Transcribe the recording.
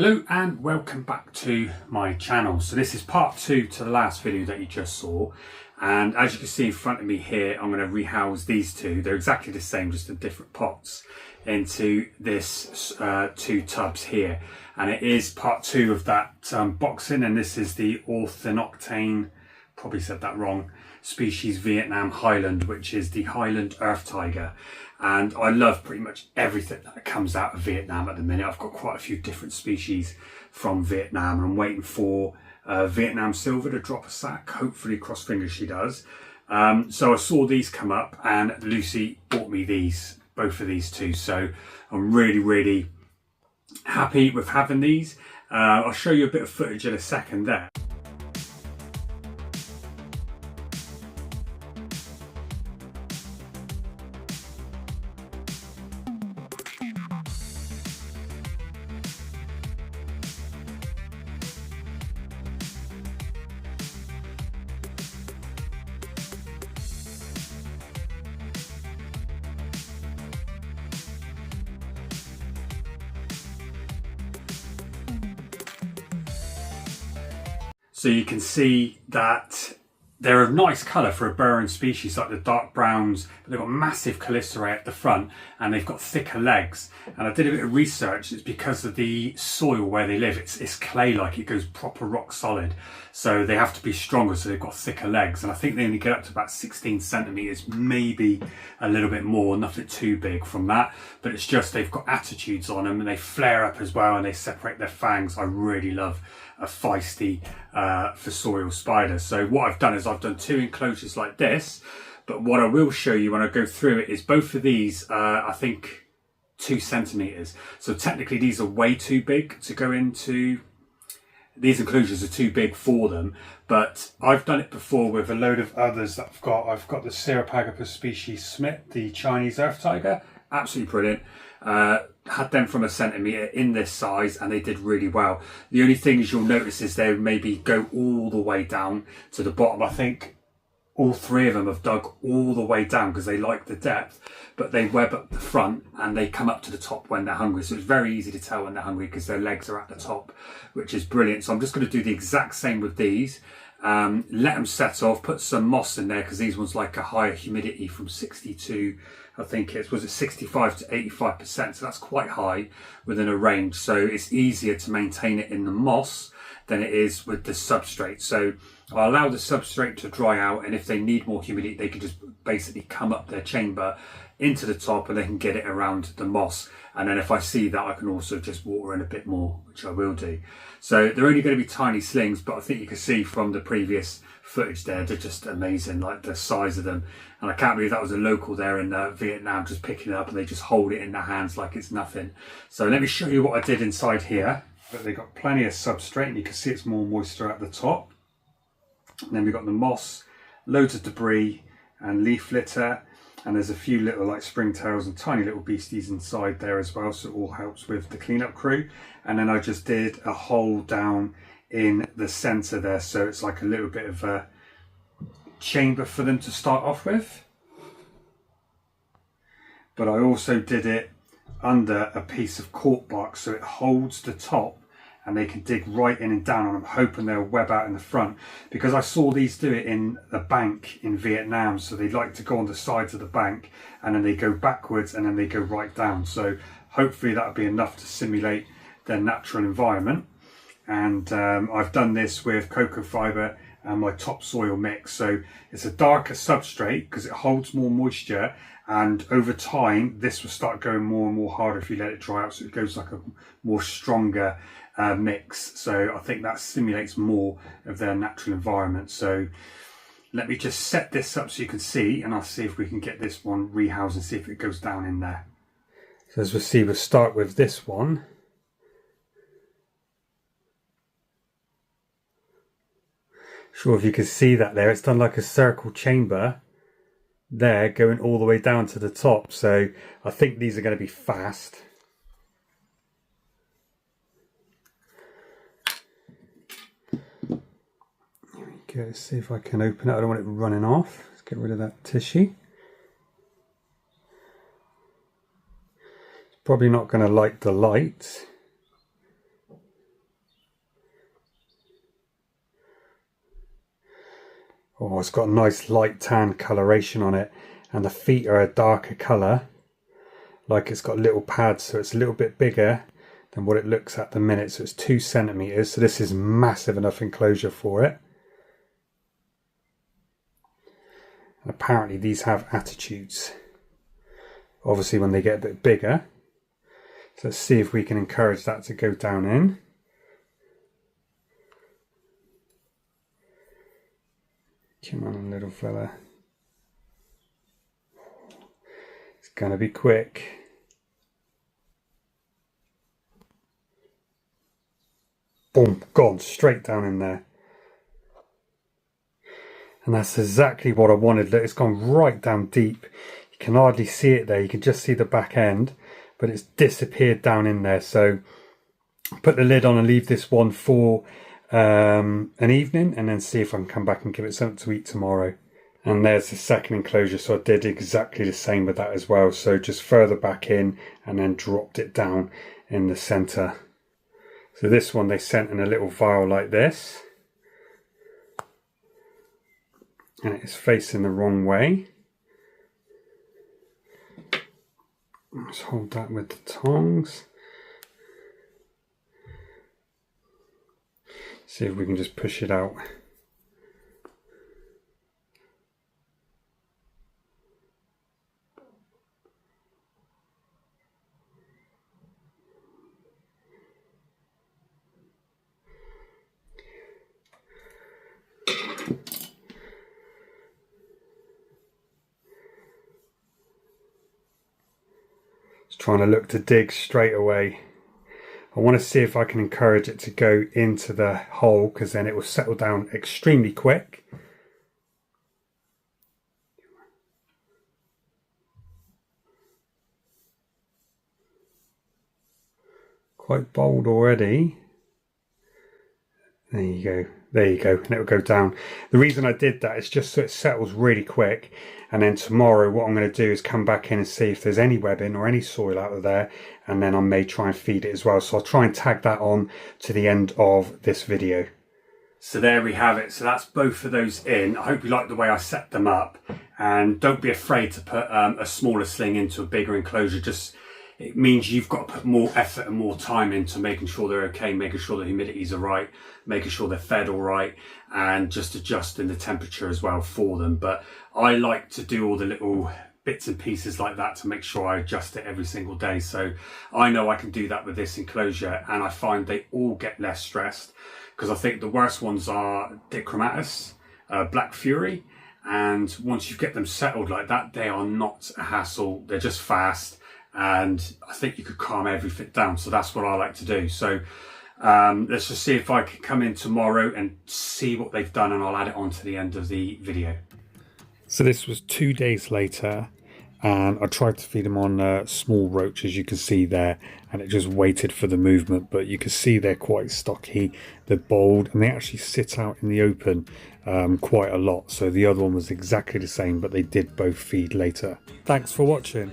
Hello and welcome back to my channel. So this is part 2 to the last video that you just saw, and as you can see in front of me here, I'm going to rehouse these two. They're exactly the same, just in different pots, into this 2 tubs here, and it is part 2 of that boxing, and this is the Ornithoctoninae, probably said that wrong, species Vietnam Highland, which is the Highland earth tiger. And I love pretty much everything that comes out of Vietnam at the minute. I've got quite a few different species from Vietnam, and I'm waiting for Vietnam Silver to drop a sack. Hopefully, cross fingers she does. So I saw these come up, and Lucy bought me these, both of these two. So I'm really happy with having these. I'll show you a bit of footage in a second there. So you can see that they're a nice colour for a burrowing species, like the dark browns, but they've got massive chelicerae at the front and they've got thicker legs. And I did a bit of research. It's because of the soil where they live. It's clay-like, it goes proper rock solid. So they have to be stronger, so they've got thicker legs. And I think they only get up to about 16 centimetres, maybe a little bit more, nothing too big from that. But it's just they've got attitudes on them and they flare up as well and they separate their fangs. I really love a feisty fossorial spider. So what I've done is I've done 2 enclosures like this, but what I will show you when I go through it is both of these I think 2 centimetres. So technically these are way too big to go into. These enclosures are too big for them, but I've done it before with a load of others that I've got. I've got the Sirapagopus species Smith, the Chinese earth tiger, absolutely brilliant. Had them from a centimetre in this size and they did really well. The only things you'll notice is they maybe go all the way down to the bottom. I think all 3 of them have dug all the way down because they like the depth, but they web up the front and they come up to the top when they're hungry. So it's very easy to tell when they're hungry because their legs are at the top, which is brilliant. So I'm just going to do the exact same with these. Let them set off, put some moss in there because these ones like a higher humidity from 62, I think was it 65 to 85%, so that's quite high within a range. So it's easier to maintain it in the moss than it is with the substrate. So I'll allow the substrate to dry out, and if they need more humidity they can just basically come up their chamber into the top and they can get it around the moss. And then if I see that, I can also just water in a bit more, which I will do. So they're only going to be tiny slings, but I think you can see from the previous footage there, they're just amazing, like the size of them. And I can't believe that was a local there in Vietnam just picking it up and they just hold it in their hands like it's nothing. So let me show you what I did inside here. But they've got plenty of substrate and you can see it's more moisture at the top. And then we've got the moss, loads of debris and leaf litter. And there's a few little like springtails and tiny little beasties inside there as well, so it all helps with the cleanup crew. And then I just did a hole down in the centre there, so it's like a little bit of a chamber for them to start off with. But I also did it under a piece of cork bark so it holds the top and they can dig right in and down, and I'm hoping they'll web out in the front because I saw these do it in the bank in Vietnam. So they like to go on the sides of the bank and then they go backwards and then they go right down. So hopefully that'll be enough to simulate their natural environment. And I've done this with cocoa fibre and my topsoil mix. So it's a darker substrate because it holds more moisture, and over time this will start going more and more harder if you let it dry out, so it goes like a more stronger mix. So I think that simulates more of their natural environment. So let me just set this up so you can see, and I'll see if we can get this one rehoused and see if it goes down in there. So as we'll see, we'll start with this one. Sure if you can see that there, it's done like a circle chamber there going all the way down to the top. So I think these are going to be fast. There we go, see if I can open it. I don't want it running off. Let's get rid of that tissue. It's probably not going to like the light. Oh, it's got a nice light tan coloration on it, and the feet are a darker colour, like it's got little pads, so it's a little bit bigger than what it looks at the minute. So it's 2 centimeters, so this is massive enough enclosure for it. And apparently these have attitudes, obviously when they get a bit bigger. So let's see if we can encourage that to go down in. Come on, little fella. It's gonna be quick. Boom, gone straight down in there. And that's exactly what I wanted. Look, it's gone right down deep. You can hardly see it there. You can just see the back end, but it's disappeared down in there. So put the lid on and leave this one for an evening, and then see if I can come back and give it something to eat tomorrow. And there's the second enclosure, so I did exactly the same with that as well. So just further back in and then dropped it down in the center. So this one they sent in a little vial like this, and it is facing the wrong way. Let's hold that with the tongs. See if we can just push it out. It's trying to look to dig straight away. I want to see if I can encourage it to go into the hole, because then it will settle down extremely quick. Quite bold already. There you go. There you go. And it will go down. The reason I did that is just so it settles really quick. And then tomorrow what I'm going to do is come back in and see if there's any webbing or any soil out of there. And then I may try and feed it as well. So I'll try and tag that on to the end of this video. So there we have it. So that's both of those in. I hope you like the way I set them up. And don't be afraid to put a smaller sling into a bigger enclosure. Just it means you've got to put more effort and more time into making sure they're okay, making sure the humidities are right, making sure they're fed all right, and just adjusting the temperature as well for them. But I like to do all the little bits and pieces like that to make sure I adjust it every single day. So I know I can do that with this enclosure, and I find they all get less stressed, because I think the worst ones are Dichromatus, Black Fury, and once you get them settled like that, they are not a hassle. They're just fast. And I think you could calm everything down. So that's what I like to do. So let's just see if I can come in tomorrow and see what they've done, and I'll add it on to the end of the video. So this was 2 days later, and I tried to feed them on a small roach, as you can see there, and it just waited for the movement. But you can see they're quite stocky, they're bold, and they actually sit out in the open quite a lot. So the other one was exactly the same, but they did both feed later. Thanks for watching.